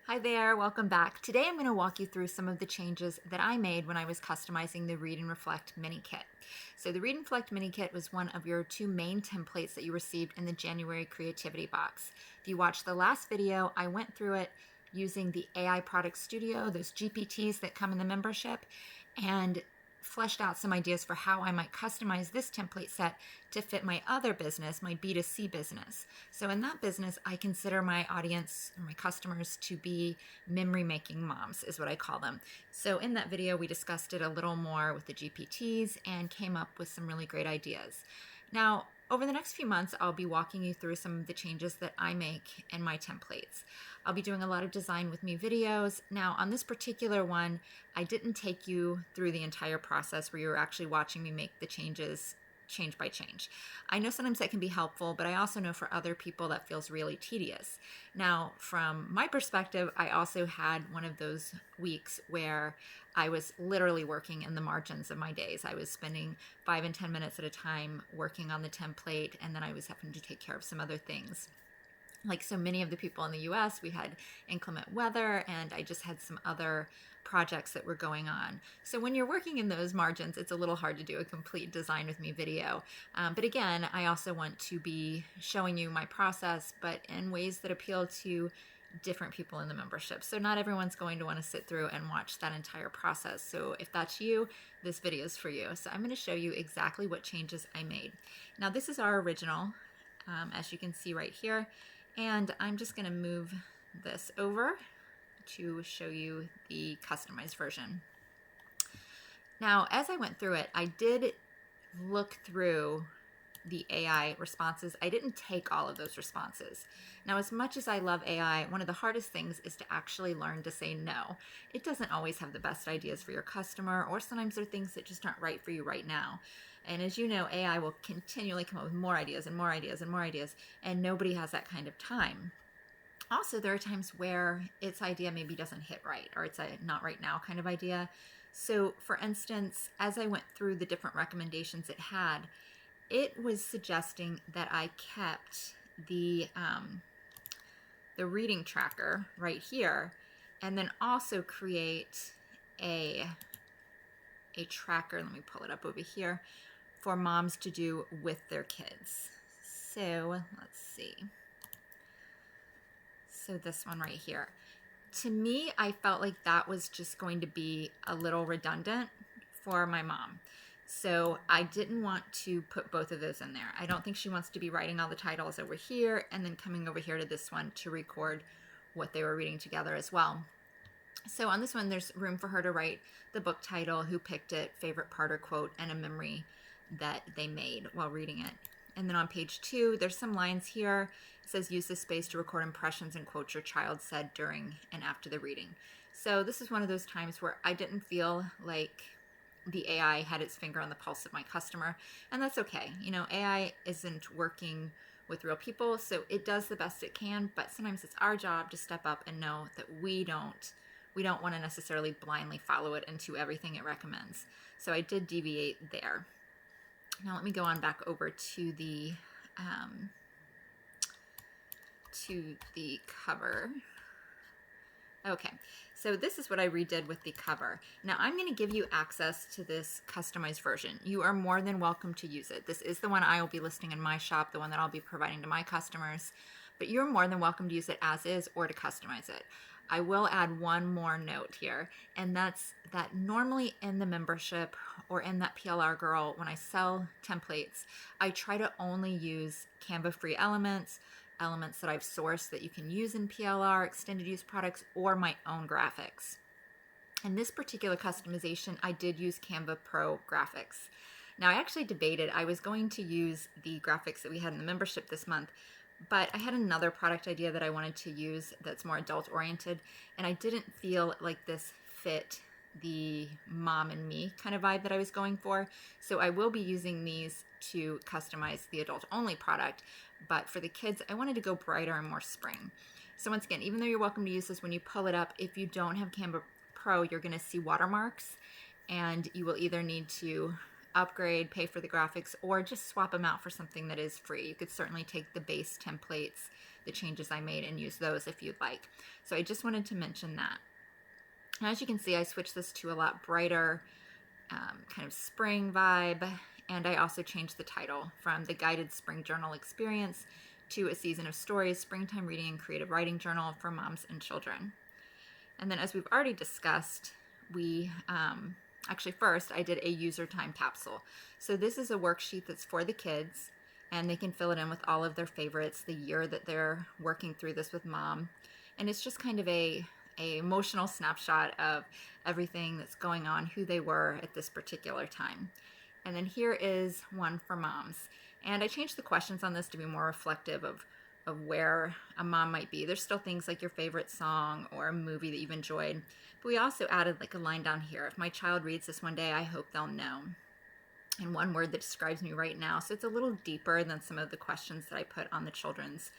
Hi there, welcome back. Today I'm going to walk you through some of the changes that I made when I was customizing the Read and Reflect mini kit. So the Read and Reflect mini kit was one of your two main templates that you received in the January creativity box. If you watched the last video, I went through it using the AI Product Studio, those GPTs that come in the membership, and fleshed out some ideas for how I might customize this template set to fit my other business, my B2C business. So in that business, I consider my audience or my customers to be memory making moms is what I call them. So in that video, we discussed it a little more with the GPTs and came up with some really great ideas. Now, over the next few months, I'll be walking you through some of the changes that I make in my templates. I'll be doing a lot of design with me videos. Now, on this particular one, I didn't take you through the entire process where you're actually watching me make the changes change by change. I know sometimes that can be helpful, but I also know for other people that feels really tedious. Now, from my perspective, I also had one of those weeks where I was literally working in the margins of my days. I was spending 5 and 10 minutes at a time working on the template, and then I was having to take care of some other things. Like so many of the people in the US, we had inclement weather, and I just had some other projects that were going on. So when you're working in those margins, it's a little hard to do a complete design with me video. But again, I also want to be showing you my process, but in ways that appeal to different people in the membership. So not everyone's going to want to sit through and watch that entire process. So if that's you, this video is for you. So I'm going to show you exactly what changes I made. Now this is our original, as you can see right here. And I'm just going to move this over to show you the customized version. Now, as I went through it, I did look through the AI responses. I didn't take all of those responses. Now, as much as I love AI, one of the hardest things is to actually learn to say no. It doesn't always have the best ideas for your customer, or sometimes there are things that just aren't right for you right now. And as you know, AI will continually come up with more ideas and more ideas and more ideas, and nobody has that kind of time. Also, there are times where its idea maybe doesn't hit right, or it's a not right now kind of idea. So for instance, as I went through the different recommendations it had, it was suggesting that I kept the reading tracker right here, and then also create a tracker, let me pull it up over here, for moms to do with their kids. So let's see. So this one right here. To me, I felt like that was just going to be a little redundant for my mom. So I didn't want to put both of those in there. I don't think she wants to be writing all the titles over here and then coming over here to this one to record what they were reading together as well. So on this one, there's room for her to write the book title, who picked it, favorite part or quote, and a memory that they made while reading it. And then on page 2, there's some lines here. It says, use this space to record impressions and quotes your child said during and after the reading. So this is one of those times where I didn't feel like the AI had its finger on the pulse of my customer, and that's okay. You know, AI isn't working with real people, so it does the best it can, but sometimes it's our job to step up and know that we don't want to necessarily blindly follow it into everything it recommends. So I did deviate there. Now let me go on back over to the cover. Okay, so this is what I redid with the cover. Now I'm going to give you access to this customized version. You are more than welcome to use it. This is the one I will be listing in my shop, the one that I'll be providing to my customers, but you're more than welcome to use it as is or to customize it. I will add one more note here, and that's that normally in the membership or in that PLR Girl, when I sell templates, I try to only use Canva free elements that I've sourced that you can use in PLR, extended use products, or my own graphics. In this particular customization, I did use Canva Pro graphics. Now, I actually debated, I was going to use the graphics that we had in the membership this month, but I had another product idea that I wanted to use that's more adult oriented, and I didn't feel like this fit the mom and me kind of vibe that I was going for. So I will be using these to customize the adult only product, but for the kids, I wanted to go brighter and more spring. So once again, even though you're welcome to use this when you pull it up, if you don't have Canva Pro, you're going to see watermarks, and you will either need to upgrade, pay for the graphics, or just swap them out for something that is free. You could certainly take the base templates, the changes I made, and use those if you'd like. So I just wanted to mention that. Now, as you can see, I switched this to a lot brighter kind of spring vibe, and I also changed the title from the Guided Spring Journal Experience to A Season of Stories, Springtime Reading and Creative Writing Journal for Moms and Children. And then, as we've already discussed, we actually first I did a user time capsule. So this is a worksheet that's for the kids, and they can fill it in with all of their favorites, the year that they're working through this with mom. And it's just kind of a emotional snapshot of everything that's going on, who they were at this particular time. And then here is one for moms. And I changed the questions on this to be more reflective of where a mom might be. There's still things like your favorite song or a movie that you've enjoyed. But we also added like a line down here. If my child reads this one day, I hope they'll know. And one word that describes me right now. So it's a little deeper than some of the questions that I put on the children's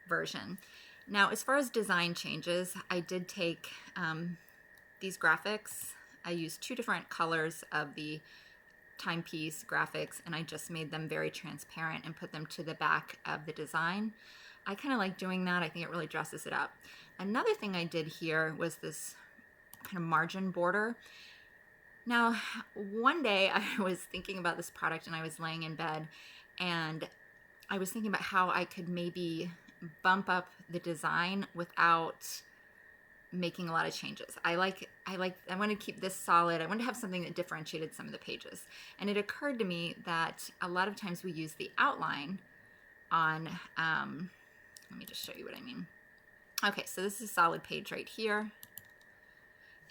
version. Now, as far as design changes, I did take these graphics. I used 2 different colors of the timepiece graphics, and I just made them very transparent and put them to the back of the design. I kind of like doing that. I think it really dresses it up. Another thing I did here was this kind of margin border. Now, one day I was thinking about this product and I was laying in bed and I was thinking about how I could maybe bump up the design without making a lot of changes. I want to keep this solid. I want to have something that differentiated some of the pages. And it occurred to me that a lot of times we use the outline on, let me just show you what I mean. Okay, so this is a solid page right here.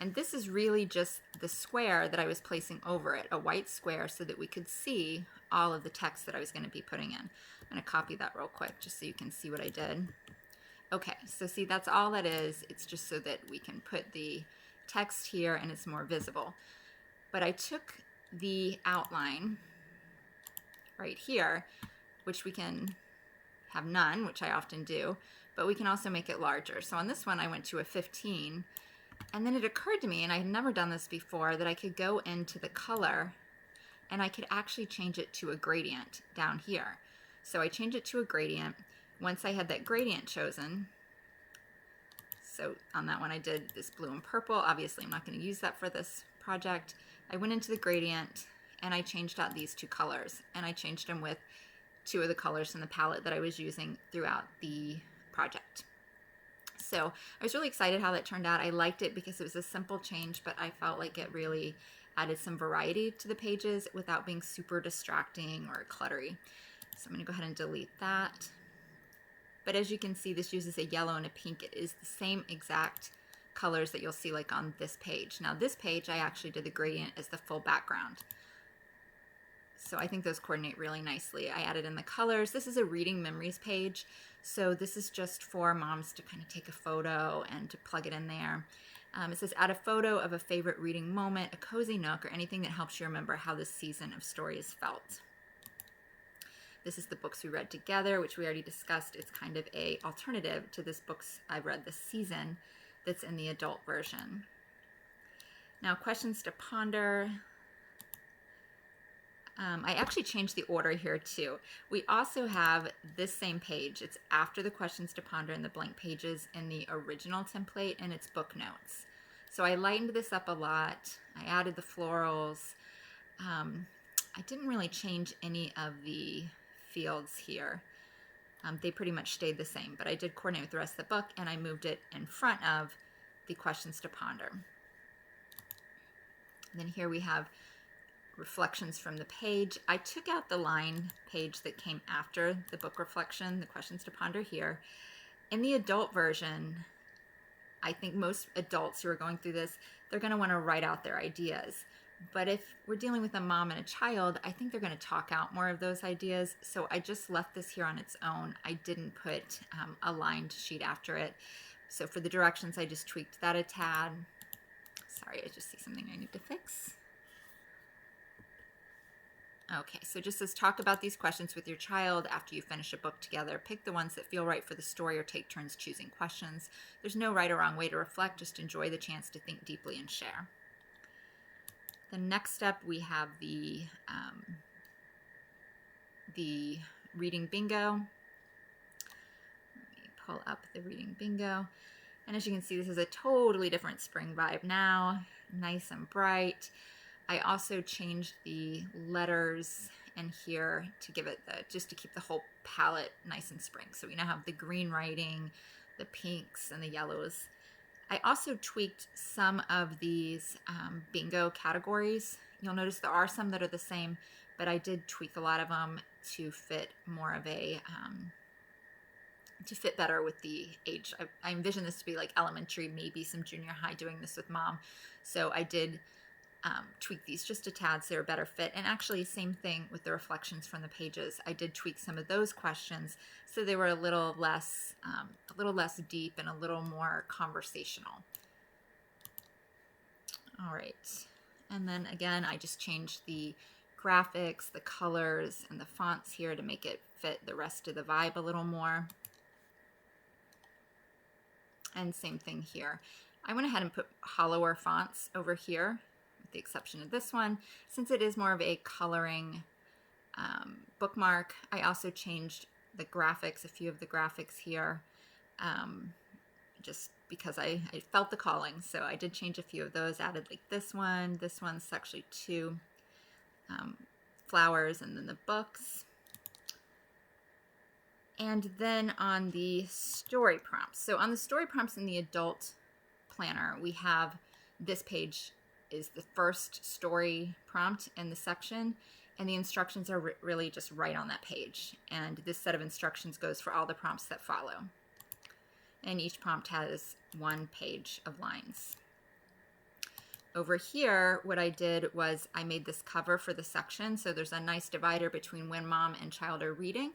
And this is really just the square that I was placing over it, a white square, so that we could see all of the text that I was going to be putting in. I'm going to copy that real quick just so you can see what I did. Okay, so see, that's all that is. It's just so that we can put the text here and it's more visible. But I took the outline right here, which we can have none, which I often do, but we can also make it larger. So on this one, I went to a 15. And then it occurred to me, and I had never done this before, that I could go into the color and I could actually change it to a gradient down here. So I changed it to a gradient. Once I had that gradient chosen, so on that one I did this blue and purple. Obviously I'm not going to use that for this project. I went into the gradient and I changed out these 2 colors, and I changed them with 2 of the colors in the palette that I was using throughout the project. So I was really excited how that turned out. I liked it because it was a simple change, but I felt like it really added some variety to the pages without being super distracting or cluttery. So I'm going to go ahead and delete that. But as you can see, this uses a yellow and a pink. It is the same exact colors that you'll see like on this page. Now this page, I actually did the gradient as the full background. So I think those coordinate really nicely. I added in the colors. This is a reading memories page. So this is just for moms to kind of take a photo and to plug it in there. It says add a photo of a favorite reading moment, a cozy nook, or anything that helps you remember how this season of stories felt. This is the books we read together, which we already discussed. It's kind of a alternative to this books I read this season that's in the adult version. Now, questions to ponder. I actually changed the order here too. We also have this same page. It's after the questions to ponder and the blank pages in the original template, and it's book notes. So I lightened this up a lot. I added the florals. I didn't really change any of the fields here. They pretty much stayed the same, but I did coordinate with the rest of the book, and I moved it in front of the questions to ponder. And then here we have reflections from the page. I took out the line page that came after the book reflection, the questions to ponder here. In the adult version, I think most adults who are going through this, they're going to want to write out their ideas. But if we're dealing with a mom and a child, I think they're going to talk out more of those ideas. So I just left this here on its own. I didn't put a lined sheet after it. So for the directions, I just tweaked that a tad. Sorry, I just see something I need to fix. Okay, so it just says talk about these questions with your child after you finish a book together. Pick the ones that feel right for the story or take turns choosing questions. There's no right or wrong way to reflect, just enjoy the chance to think deeply and share. The next step, we have the reading bingo. Let me pull up the reading bingo. And as you can see, this is a totally different spring vibe now, nice and bright. I also changed the letters in here to give it just to keep the whole palette nice and spring. So we now have the green writing, the pinks, and the yellows. I also tweaked some of these bingo categories. You'll notice there are some that are the same, but I did tweak a lot of them to fit more of a to fit better with the age. I envision this to be like elementary, maybe some junior high, doing this with mom. So I did tweak these just a tad so they're a better fit. And actually, same thing with the reflections from the pages. I did tweak some of those questions so they were a little less deep and a little more conversational. All right, and then again, I just changed the graphics, the colors, and the fonts here to make it fit the rest of the vibe a little more. And same thing here. I went ahead and put hollower fonts over here, with the exception of this one. Since it is more of a coloring bookmark, I also changed the graphics, a few of the graphics here, just because I felt the calling. So I did change a few of those, added like this one. This one's actually two flowers, and then the books. And then on the story prompts. So on the story prompts in the adult planner, we have this page is the first story prompt in the section, and the instructions are really just right on that page. And this set of instructions goes for all the prompts that follow. And each prompt has one page of lines. Over here, what I did was I made this cover for the section. So there's a nice divider between when mom and child are reading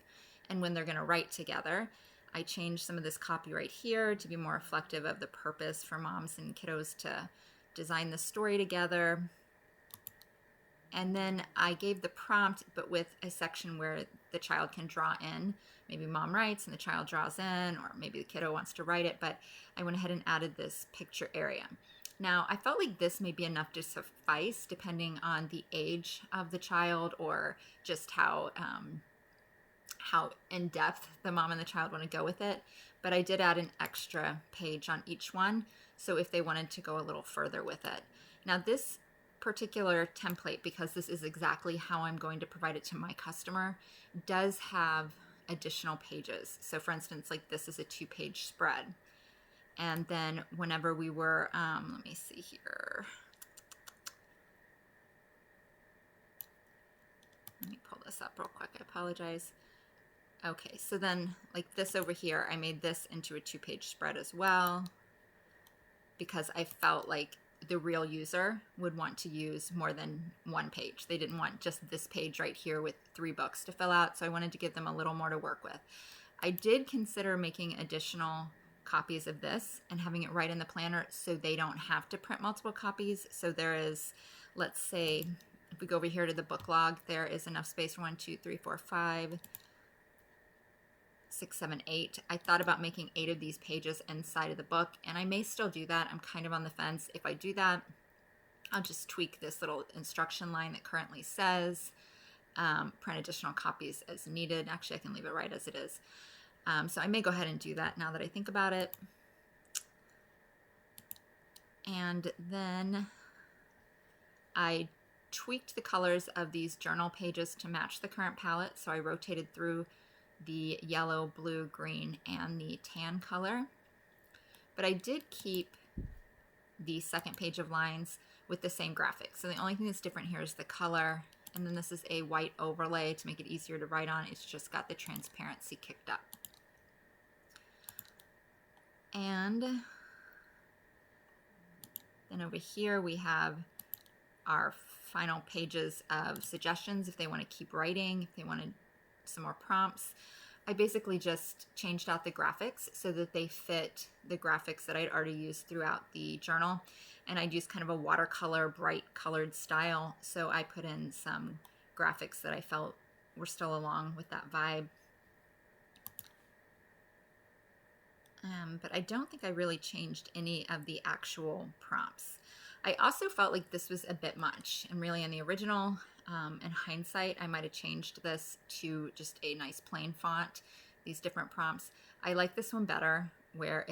and when they're going to write together. I changed some of this copy right here to be more reflective of the purpose for moms and kiddos to design the story together. And then I gave the prompt, but with a section where the child can draw in. Maybe mom writes and the child draws in, or maybe the kiddo wants to write it, but I went ahead and added this picture area. Now, I felt like this may be enough to suffice depending on the age of the child or just how in depth the mom and the child want to go with it. But I did add an extra page on each one, so if they wanted to go a little further with it. Now, this particular template, because this is exactly how I'm going to provide it to my customer, does have additional pages. So for instance, like this is a 2-page spread. And then whenever we were, let me see here. Let me pull this up real quick. I apologize. Okay, so then like this over here, I made this into a 2-page spread as well, because I felt like the real user would want to use more than one page. They didn't want just this page right here with 3 books to fill out, so I wanted to give them a little more to work with. I did consider making additional copies of this and having it right in the planner so they don't have to print multiple copies. So there is, let's say, if we go over here to the book log, there is enough space for 1, 2, 3, 4, 5, 6, 7, 8. I thought about making 8 of these pages inside of the book, and I may still do that. I'm kind of on the fence. If I do that, I'll just tweak this little instruction line that currently says print additional copies as needed. Actually, I can leave it right as it is. So I may go ahead and do that now that I think about it. And then I tweaked the colors of these journal pages to match the current palette. So I rotated through the yellow, blue, green, and the tan color. But I did keep the second page of lines with the same graphics. So the only thing that's different here is the color. And then this is a white overlay to make it easier to write on. It's just got the transparency kicked up. And then over here we have our final pages of suggestions if they want to keep writing, if they wanted some more prompts. I basically just changed out the graphics so that they fit the graphics that I'd already used throughout the journal. And I'd use kind of a watercolor, bright colored style. So I put in some graphics that I felt were still along with that vibe. But I don't think I really changed any of the actual prompts. I also felt like this was a bit much, and really in the original, in hindsight, I might have changed this to just a nice plain font, these different prompts. I like this one better where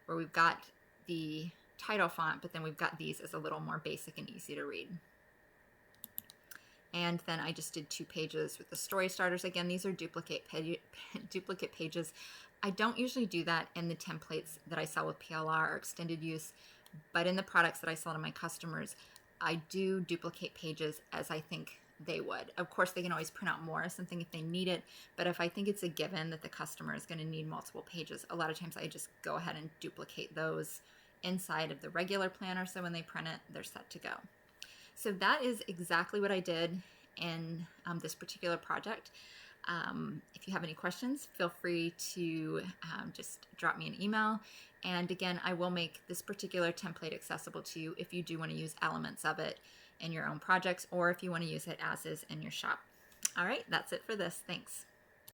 we've got the title font, but then we've got these as a little more basic and easy to read. And then I just did 2 pages with the story starters. Again, these are duplicate pages. I don't usually do that in the templates that I sell with PLR or extended use, but in the products that I sell to my customers, I do duplicate pages as I think they would. Of course, they can always print out more of something if they need it, but if I think it's a given that the customer is going to need multiple pages, a lot of times I just go ahead and duplicate those inside of the regular planner, so when they print it, they're set to go. So that is exactly what I did in this particular project. If you have any questions, feel free to just drop me an email. And again, I will make this particular template accessible to you if you do want to use elements of it in your own projects, or if you want to use it as is in your shop. All right, that's it for this. Thanks.